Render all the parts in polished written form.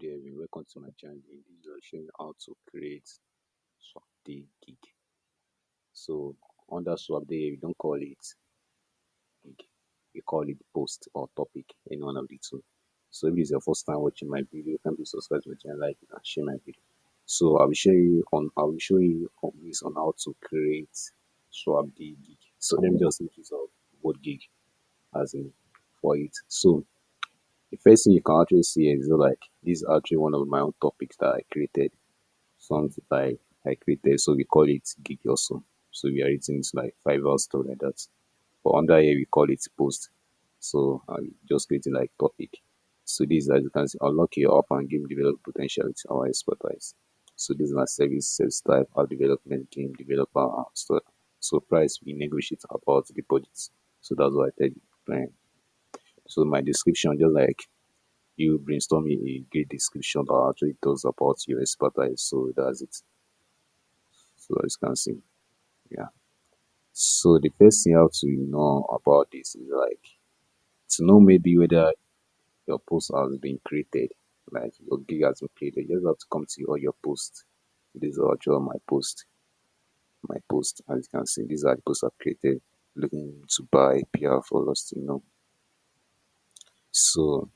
Good evening, welcome to my channel. In this video, I'll show you how to create swap day gig. So under swap day, we don't call it gig, we call it post or topic, any one of the two. So if this is your first time watching my video, you can please subscribe to my channel, like and share my video. So I will show you this on how to create swap day gig. So let me just make use of word gig as in for it. So the first thing you can actually see is like this is actually one of my own topics that I created. Something like I created, so we call it gig also. So we are writing it like Fiverr stuff like that. But under here we call it post. So I just creating like topic. So this, as you can see, unlock your up and game development potential with our expertise. So this is my service type, app development, game developer stuff. So price we negotiate about the budgets. So that's what I tell you. So my description, just like you brainstorming a great description that actually tells about your expertise. So that's it. So as you can see, yeah. So the first thing you have to know about this is like to know maybe whether your post has been created, like your gig has been created. You just have to come to all your posts. This is actually my post. As you can see, these are the posts I've created. Looking to buy PR for us to know. So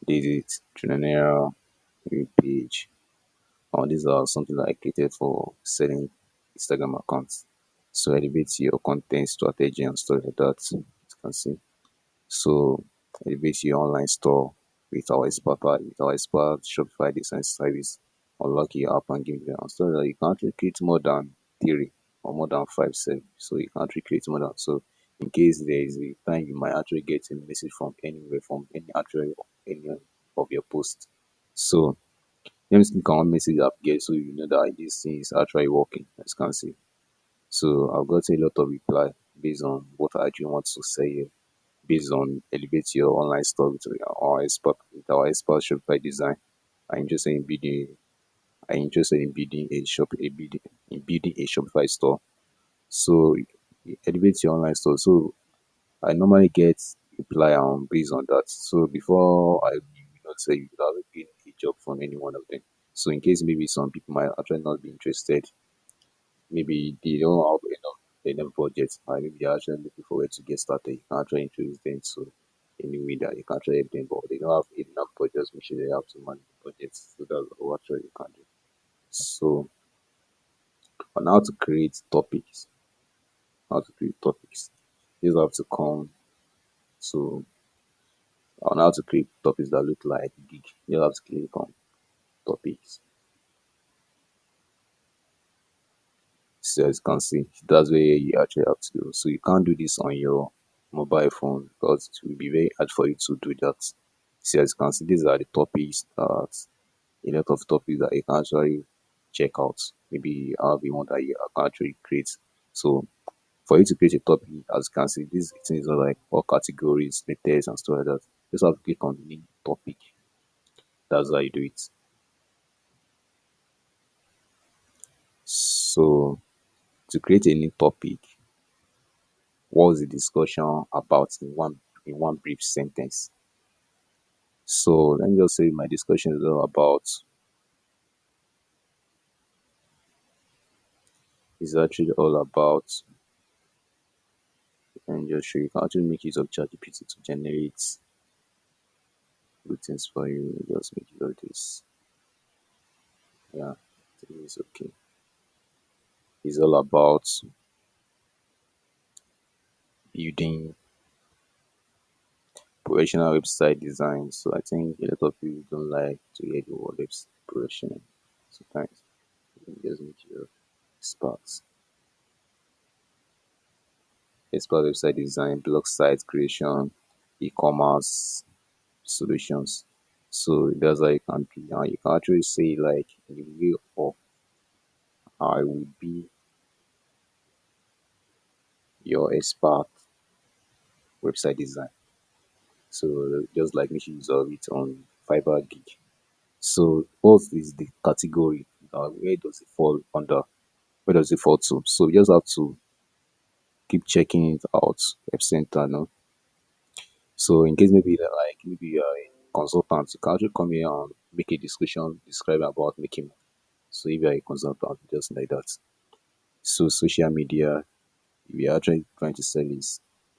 this is Trinera page. These are something that I created for selling Instagram accounts. So elevate your content strategy and stuff like that. As you can see. So elevate your online store with our expert Shopify design service. Unlock your app and give them so that you can actually create more than three or more than five seven. So you can actually create more than so in case there is a time you might actually get a message from anywhere from any of your posts. So let me click on one message I've get so you know that this thing is actually working, as you can see. So I've got a lot of reply based on what I actually want to say here, based on elevate your online store with our expert Shopify design. I'm interested in building I'm interested in building a Shopify store. So elevate your online store. So I normally get reply on based on that. So before I not say you could have been a job from any one of them. So in case maybe some people might actually not be interested, maybe they don't have enough budget, or maybe they're actually looking forward to get started. You can actually introduce them to any way that you can actually help them, but they don't have enough budget, make sure they have to manage the budget. So that's what actually you can do. So on how to create topics, you have to come to on how to create topics that look like gig. You have to click on topics. So as you can see, that's where you actually have to do. So you can't do this on your mobile phone because it will be very hard for you to do that. So as you can see, these are the topics that a lot of topics that you can actually check out. Maybe however you want that you can actually create. So for you to create a topic, as you can see, these things are like all categories, letters and stuff like that. Just have to click on new topic. That's how you do it. So to create a new topic, what was the discussion about in one brief sentence? So let me just say my discussion is actually all about and just show you can actually make use of ChatGPT to generate good things for you. Just make use of this. Yeah, it's okay. It's all about building professional website design. So I think a lot of people don't like to hear the word professional. Sometimes you just make use of sparks. Expert website design, blog site creation, e-commerce solutions. So that's how you can be. You can actually say like in the way of I will be your expert website design. So just like making use of it on Fiverr gig. So what is the category? Where does it fall under? Where does it fall to? So you just have to keep checking it out. Web center, no. So in case maybe like maybe you are consultant, you can actually come here and make a description, describe about making money. So if you're a consultant, just like that. So social media, if you're actually trying to sell it,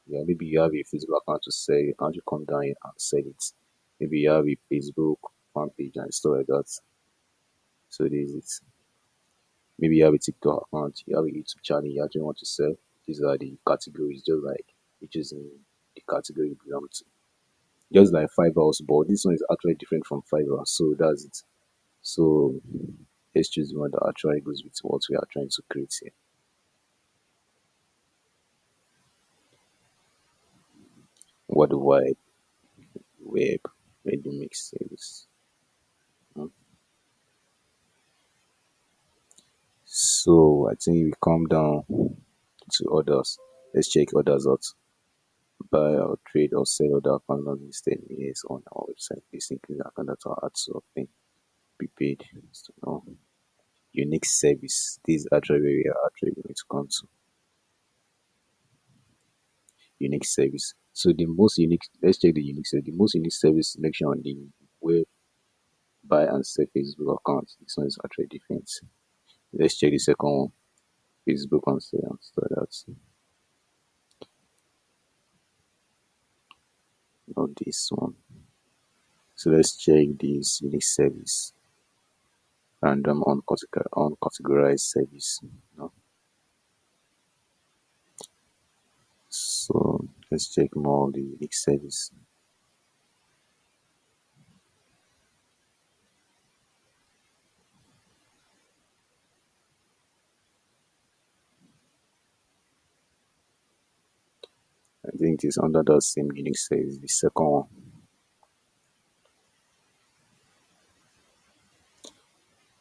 yeah, maybe you have a Facebook account to sell, you can actually come down here and sell it. Maybe you have a Facebook fan page and stuff like that. So this is it. Maybe you have a TikTok account, you have a YouTube channel, you actually want to sell. These are the categories, just like you choosing the category you belong to. Just like Fiverr, but this one is actually different from Fiverr. So that's it. So let's choose one that actually goes with what we are trying to create here. What wide web ready mix service. Hmm. So I think we come down to others. Let's check others out. Buy or trade or sell other account not listed yes on our website. This includes account that are ads or pay prepaid. So no unique service. This is actually where we are actually going to come to unique service. So the most unique, let's check the unique service. The most unique service selection on the web buy and sell Facebook account. This one is actually different. Let's check the second one. Facebook and sell and stuff like that. Not this one. So let's check this unique service. Random uncategorized service. No. So let's check more of the unique service. I think it is under the same unique service. The second one.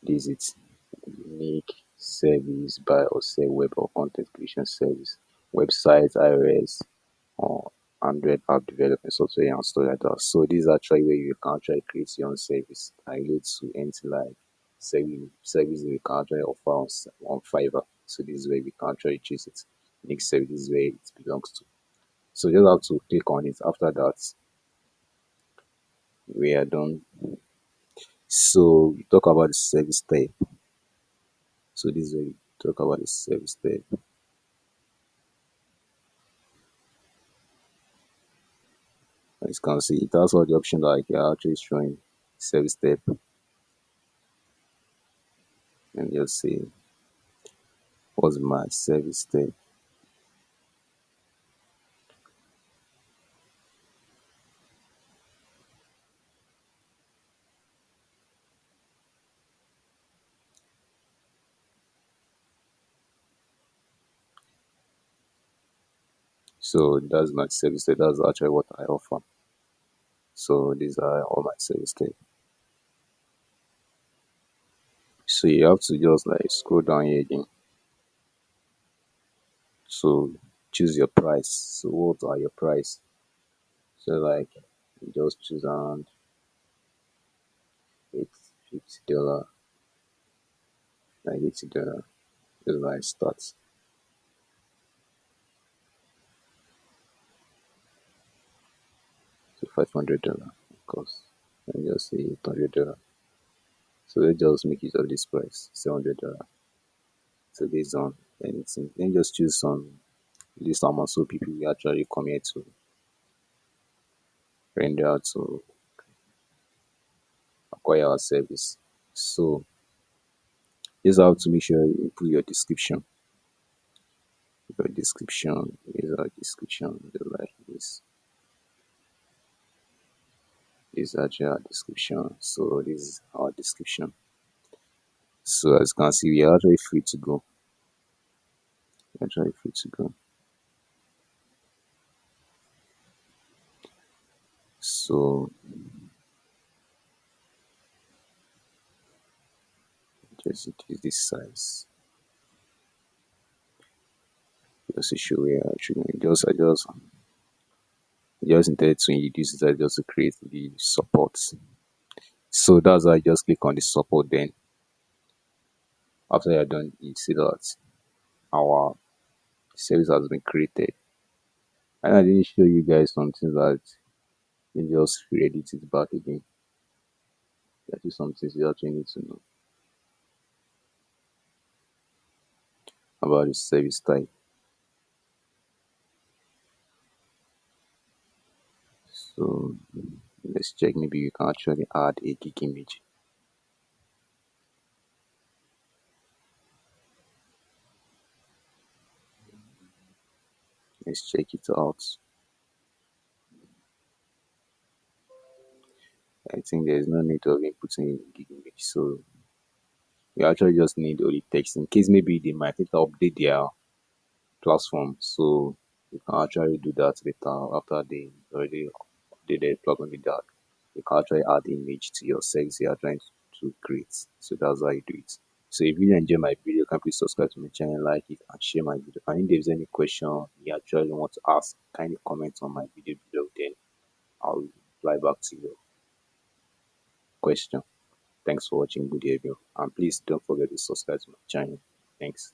This is unique service buy or sell web or content creation service. Websites, iOS, or Android app development software and stuff like that. So this is actually where you can actually create your own service and relate to anything like service you can actually offer on Fiverr. So this is where we can actually choose it. Next service is where it belongs to. So you just have to click on it. After that, we are done. So we talk about the service type. So this is where we talk about the service type. As you can see, it has all the options like you're actually showing service type and you'll see what's my service type. So that's my service type. That's actually what I offer. So these are all my service type. So you have to just like scroll down here again. So choose your price. So what are your price? So like you just choose around $50, like $80. Just like start to $500, of course. And just say $800. So let's just make use of this price, $700. So based on anything, then just choose some list amount so people will actually come here to render out to acquire our service. So just have to make sure you put your description. Your description is our description just like this. This is actually our description. So this is our description. So as you can see, we are actually free to go. We're actually free to go. So just increase this size. Just to show where actually I just intended to introduce it just to create the support. So that's why I just click on the support. Then after you're done, you see that our service has been created. And I didn't show you guys something that then just re-edit it back again. That is something you actually need to know about the service type. So let's check. Maybe you can actually add a gig image. Let's check it out. I think there is no need of inputting a gig image. So we actually just need only text in case maybe they might need to update their platform. So you can actually do that later after they already updated the platform with that. You can actually add image to your service you are trying to create. So that's how you do it. So if you really enjoy my video, can please subscribe to my channel, like it, and share my video. And if there's any question you actually want to ask, kindly comment on my video below. Then I'll reply back to your question. Thanks for watching. Good evening, and please don't forget to subscribe to my channel. Thanks.